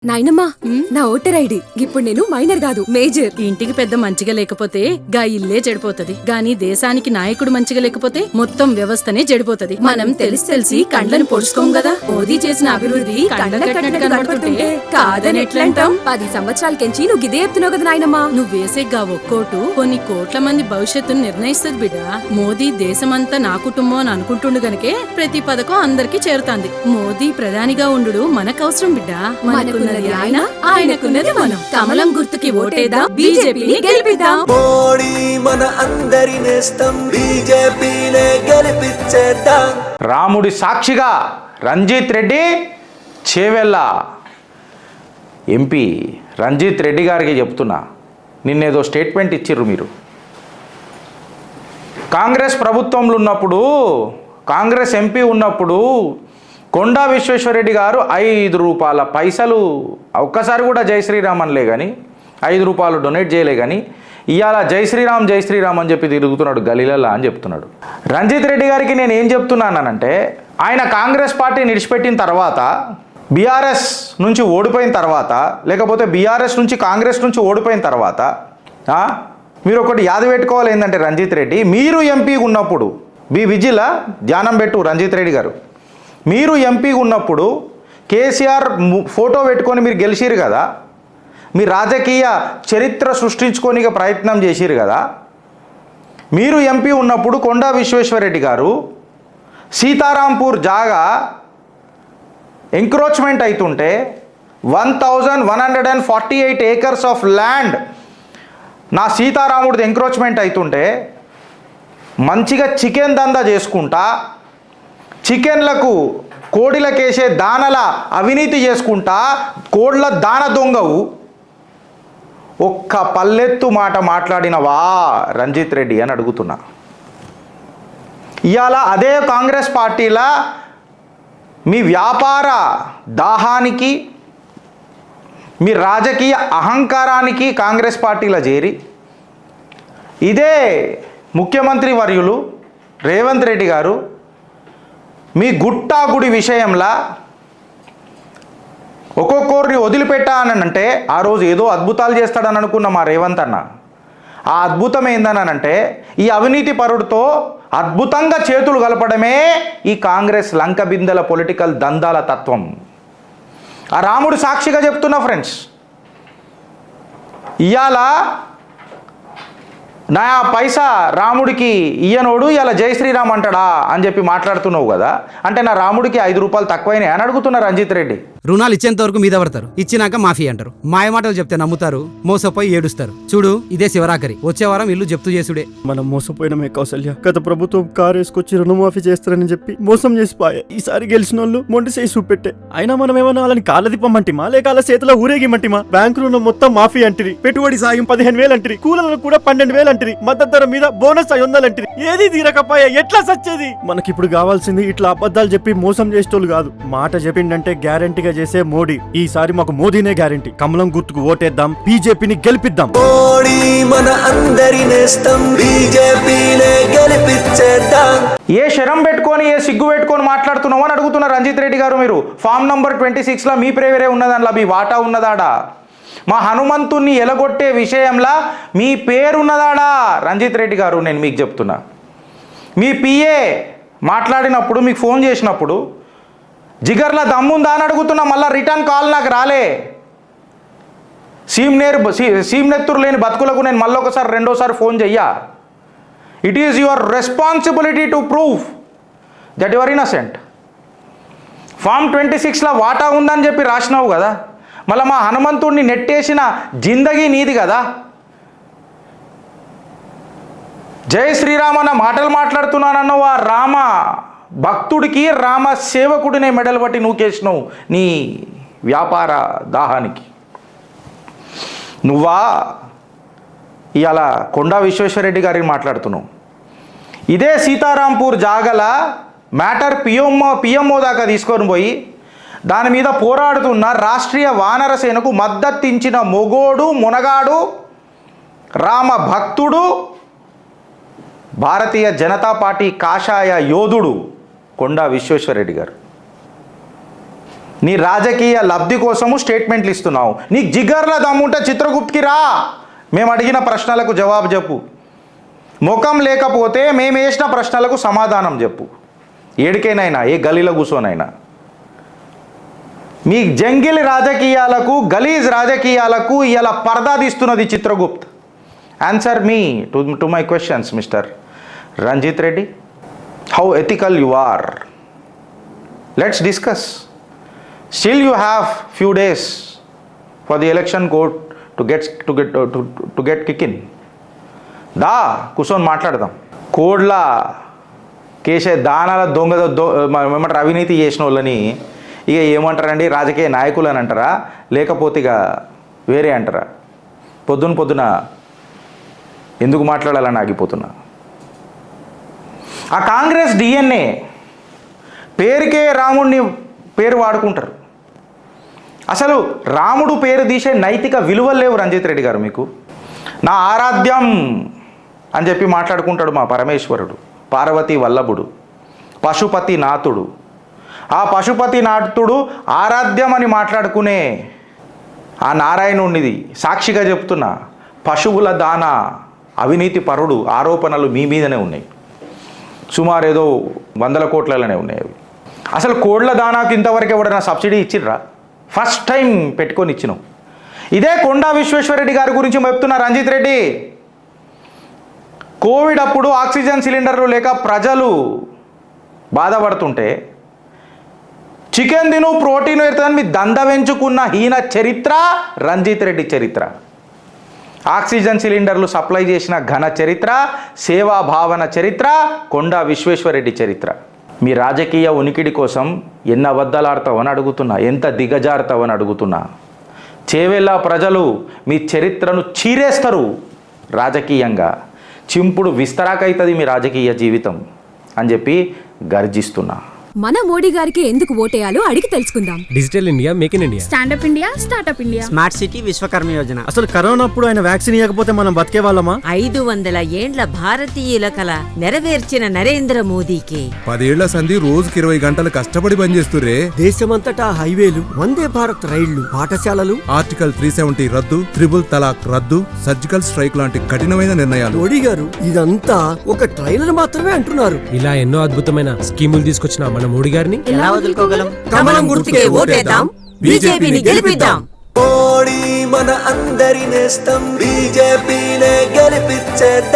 నాయనమ్మా నా voter ID ఇప్పుడు నేను మైనర్ కాదు మేజర్. ఇంటికి పెద్ద మంచిగా లేకపోతే గా ఇల్లే చెడిపోతది గాని దేశానికి నాయకుడు మంచిగా లేకపోతే మొత్తం వ్యవస్థనే చెడిపోతది. మనం తెలిసి కండ్లను పొడుచుకోం కదా. మోదీ చేసిన అభివృద్ధి కండ్ల కట్టినట్టు కనబడుతుంటే కాదని ఎట్లంటాం? 10 సంవత్సరాల కెంచి నువ్వు గిదే చెప్తున్నావు కదా నాయనమ్మా. నువ్వు వేసే గా ఒక్కోటు కొన్ని కోట్ల మంది భవిష్యత్తును నిర్ణయిస్తది బిడ్డ. మోదీ దేశమంతా నా కుటుంబం అని అనుకుంటుండు గనకే ప్రతి పథకం అందరికి చేరుతాంది. మోదీ ప్రధానిగా ఉండు మనకు అవసరం బిడ్డ. మనకున్నది ఆయన, ఆయనకున్నది మనం. కమలం గుర్తుకి ఓటేద్దాం, బీజేపీని గెలిపిద్దాం. మోడీ మన అందరి నేస్తం, బీజేపీనే గెలిపించేద్దాం. రాముడి సాక్షిగా రంజిత్ రెడ్డి చేవెళ్ళ ఎంపీ రంజిత్ రెడ్డి గారికి చెప్తున్నా, నిన్నేదో స్టేట్మెంట్ ఇచ్చిర్రు మీరు. కాంగ్రెస్ ప్రభుత్వంలో ఉన్నప్పుడు, కాంగ్రెస్ ఎంపీ ఉన్నప్పుడు కొండా విశ్వేశ్వరరెడ్డి గారు 5 రూపాయల పైసలు ఒక్కసారి కూడా జై శ్రీరామ్ అనలే కానీ, 5 రూపాయలు డొనేట్ చేయలే కానీ, ఇవాళ జై శ్రీరామ్ జై శ్రీరామ్ అని చెప్పి తిరుగుతున్నాడు గలీలల్లా అని చెప్తున్నాడు. రంజిత్ రెడ్డి గారికి నేను ఏం చెప్తున్నానంటే, ఆయన కాంగ్రెస్ పార్టీ నిడిచిపెట్టిన తర్వాత, బీఆర్ఎస్ నుంచి ఓడిపోయిన తర్వాత, లేకపోతే బీఆర్ఎస్ నుంచి కాంగ్రెస్ నుంచి ఓడిపోయిన తర్వాత మీరు ఒకటి యాద పెట్టుకోవాలి. ఏంటంటే రంజిత్ రెడ్డి, మీరు ఎంపీ ఉన్నప్పుడు, బి విజిల ధ్యానం పెట్టు రంజిత్ రెడ్డి గారు, మీరు ఎంపీ ఉన్నప్పుడు కేసీఆర్ ఫోటో పెట్టుకొని మీరు గెలిచిరు కదా, మీ రాజకీయ చరిత్ర సృష్టించుకోనిక ప్రయత్నం చేసిరు కదా. మీరు ఎంపీ ఉన్నప్పుడు కొండా విశ్వేశ్వరరెడ్డి గారు సీతారాంపూర్ జాగా ఎంక్రోచ్మెంట్ అవుతుంటే 1148 ఏకర్స్ ఆఫ్ ల్యాండ్ నా సీతారాముడిది ఎంక్రోచ్మెంట్ అవుతుంటే మంచిగా చికెన్ దందా చేసుకుంటా, చికెన్లకు కోడిలకేసే దానల అవినీతి చేసుకుంటా, కోడ్ల దాన దొంగవు, ఒక్క పల్లెత్తు మాట మాట్లాడినవా రంజిత్ రెడ్డి అని అడుగుతున్నా. ఇవాళ అదే కాంగ్రెస్ పార్టీలా మీ వ్యాపార దాహానికి, మీ రాజకీయ అహంకారానికి కాంగ్రెస్ పార్టీలో చేరి, ఇదే ముఖ్యమంత్రి వర్యులు రేవంత్ రెడ్డి గారు మీ గుట్టాగుడి విషయంలో ఒక్కొక్కరిని వదిలిపెట్టానంటే, ఆ రోజు ఏదో అద్భుతాలు చేస్తాడని అనుకున్న మా రేవంత్ అన్న, ఆ అద్భుతం ఏందనంటే ఈ అవినీతి పరుడితో అద్భుతంగా చేతులు కలపడమే ఈ కాంగ్రెస్ లంక బిందెల పొలిటికల్ దందాల తత్వం. ఆ రాముడు సాక్షిగా చెప్తున్నా ఫ్రెండ్స్, ఇవాళ నా పైసా రాముడికి ఇయ్యనోడు ఇలా జై శ్రీరామ్ అంటాడా అని చెప్పి మాట్లాడుతున్నావు కదా. అంటే నా రాముడికి 5 రూపాయలు తక్కువైనాయి అని అడుగుతున్నా రంజిత్ రెడ్డి. రుణాలు ఇచ్చేంత వరకు మీద పడతారు, ఇచ్చినాక మాఫీ అంటారు. మాయమాటలు చెప్తే నమ్ముతారు, మోసపోయి ఏడుస్తారు. చూడు, ఇదే శివరాకరి. వచ్చే వారం ఇల్లు జప్తు చేసుడే. మనం మోసపోయినమే కౌసల్య. గత ప్రభుత్వం కారు వేసుకొచ్చి రుణమాఫీ చేస్తారని చెప్పి మోసం చేసిపోయా. ఈసారి గెలిచిన వాళ్ళు మొండి చేసి చూపెట్టే. అయినా మనం ఏమన్నా వాళ్ళని కాళ్ళదిప్పమంటిమా లేక వాళ్ళ చేతిలో ఊరేగిమంటిమా? బ్యాంకు రుణం మొత్తం మాఫీ అంటిరి, పెట్టుబడి సాయం 15,000 అంటిరి, కూలీలకు కూడా 12,000 అంటిరి, మద్దతు ధర మీద బోనస్ 500 అంటిరి. ఏది తీరకపోయా ఎట్లా సచ్చేది? మనకిప్పుడు కావాల్సింది ఇట్లా అబద్ధాలు చెప్పి మోసం చేసేటోళ్ళు కాదు, మాట చెప్పిండంటే గ్యారంటీగా చేసే మోడీ. ఈసారి మాకు మోదీనే గ్యారంటీ. కమలం గుర్తుకు ఓటేద్దాం, బీజేపీని గెలిపిద్దాం. మోడీ మన అందరి నేస్తం, బీజేపీనే గెలిపించేద్దాం. ఏ శరం పెట్టుకొని ఏ సిగ్గు పెట్టుకొని మాట్లాడుతున్నావు అని అడుగుతున్నారు రంజిత్ రెడ్డి గారు. మీరు ఫామ్ నంబర్ 26లో మీ ప్రేవేరే ఉన్నదానిలా మీ వాటా ఉన్నదాడా? మా హనుమంతుణ్ణి ఎలగొట్టే విషయంలో మీ పేరున్నదాడా రంజిత్ రెడ్డి గారు? నేను మీకు చెప్తున్నా, మీ పిఏ మాట్లాడినప్పుడు, మీకు ఫోన్ చేసినప్పుడు జిగర్లా దమ్ముందా అని అడుగుతున్నా. మళ్ళీ రిటర్న్ కాల్ నాకు రాలే. సీమ్నెత్తురు లేని బతుకులకు నేను మళ్ళీ ఒకసారి రెండోసారి ఫోన్ చెయ్యా. It is your responsibility to prove that your innocent. Form 26లో వాటా ఉందని చెప్పి రాసినావు కదా, మళ్ళీ మా హనుమంతుడిని నెట్టేసిన జిందగీ నీది కదా. జై శ్రీరామ్ అన్న మాటలు మాట్లాడుతున్నానన్నావు. ఆ రామ భక్తుడికి, రామ సేవకుడినే మెడలు బట్టి నూకేసినావు నీ వ్యాపార దాహానికి. నువ్వా ఇవాళ కొండా విశ్వేశ్వరరెడ్డి గారిని మాట్లాడుతున్నావు. ఇదే సీతారాంపూర్ జాగల మ్యాటర్ పిఎంఓ దాకా తీసుకొని పోయి దాని మీద పోరాడుతున్న రాష్ట్రీయ వానర సేనకు మద్దతించిన మొగోడు, మునగాడు, రామ భక్తుడు, భారతీయ జనతా పార్టీ కాషాయ యోధుడు కొండా విశ్వేశ్వరరెడ్డి గారు. నీ రాజకీయ లబ్ధి కోసము స్టేట్మెంట్లు ఇస్తున్నావు. నీకు జిగర్ల దమ్ముంటే చిత్రగుప్త్కి రా, మేము అడిగిన ప్రశ్నలకు జవాబు చెప్పు. ముఖం లేకపోతే మేము వేసిన ప్రశ్నలకు సమాధానం చెప్పు. ఏడికైనా ఏ గలీలో కూర్చోనైనా. మీ జంగిల్ రాజకీయాలకు, గలీజ్ రాజకీయాలకు ఇలా పరదా తీస్తున్నది Chitragupt. Answer me to my questions mister Ranjith Reddy. How ethical you are, let's discuss. Still you have few days for the election code to get kick in. దా కూర్చొని మాట్లాడదాం. కోడ్ల కేసే దానాల ఏమంటారు, అవినీతి చేసిన వాళ్ళని ఇక ఏమంటారండి, రాజకీయ నాయకులు అని అంటారా, లేకపోతే ఇక వేరే అంటారా? పొద్దున ఎందుకు మాట్లాడాలని ఆగిపోతున్నా. ఆ కాంగ్రెస్ డిఎన్ఏ పేరుకే రాముడిని పేరు వాడుకుంటారు. అసలు రాముడు పేరు తీసే నైతిక విలువలు లేవు రంజిత్ రెడ్డి గారు మీకు. నా ఆరాధ్యం అని చెప్పి మాట్లాడుకుంటాడు మా పరమేశ్వరుడు, పార్వతీ వల్లభుడు, పశుపతి నాథుడు. ఆ పశుపతి నాథుడు ఆరాధ్యం అని మాట్లాడుకునే ఆ నారాయణుడిది సాక్షిగా చెప్తున్నా, పశువుల దానా అవినీతి పరుడు ఆరోపణలు మీ మీదనే ఉన్నాయి. సుమారు ఏదో 100 కోట్లలోనే ఉన్నాయి అవి. అసలు కోడ్ల దానాకు ఇంతవరకు ఎవడైనా సబ్సిడీ ఇచ్చిర్రా? ఫస్ట్ టైం పెట్టుకొని ఇచ్చినాం. ఇదే కొండా విశ్వేశ్వరరెడ్డి గారి గురించి చెప్తున్నా రంజిత్ రెడ్డి. కోవిడ్ అప్పుడు ఆక్సిజన్ సిలిండర్లు లేక ప్రజలు బాధపడుతుంటే చికెన్ తిను ప్రోటీన్ పెడుతుందని మీ దంద పెంచుకున్న హీన చరిత్ర రంజిత్ రెడ్డి చరిత్ర. ఆక్సిజన్ సిలిండర్లు సప్లై చేసిన ఘన చరిత్ర, సేవా భావన చరిత్ర కొండా విశ్వేశ్వరరెడ్డి చరిత్ర. మీ రాజకీయ ఉనికిడి కోసం ఎన్ని అబద్ధాలాడతావని అడుగుతున్నా, ఎంత దిగజారుతావని అడుగుతున్నా. చేవెళ్ళ ప్రజలు మీ చరిత్రను చీరేస్తారు రాజకీయంగా. చింపుడు విస్తరాకైతుంది మీ రాజకీయ జీవితం అని చెప్పి గర్జిస్తున్నా. మన మోడీ గారికి ఎందుకు ఓటేయాలో అడిగి తెలుసుకుందాం. Digital India, make in India, standup India, startup India, smart city, Vishwakarma Yojana. అసలు కరోనా అప్పుడు ఆయన వ్యాక్సిన్ ఇవ్వకపోతే మనం బతికే వాళ్ళమా? 500 ఏండ్ల భారతీయుల కల నెరవేర్చిన నరేంద్ర మోదీకి 10 ఏళ్ల సంధి రోజుకి 20 గంటలు కష్టపడి పనిచేస్తురే. దేశమంతటా హైవేలు, వందే భారత్ రైళ్లు, పాఠశాలలు, ఆర్టికల్ 370 రద్దు, త్రిబుల్ తలాక్ రద్దు, సర్జికల్ స్ట్రైక్ లాంటి కఠినమైన నిర్ణయాలు. మోడీ గారు ఇదంతా ఒక ట్రైలర్ మాత్రమే అంటున్నారు. ఇలా ఎన్నో అద్భుతమైన స్కీములు తీసుకొచ్చిన మన మోడీ గారిని ఎలా వదులుకోగలం? కమలం గుర్తుకే ఓటేద్దాం, బీజేపీని గెలిపిద్దాం. మోడీ మన అందరి నేస్తం, బీజేపీనే గెలిపించేద్దాం.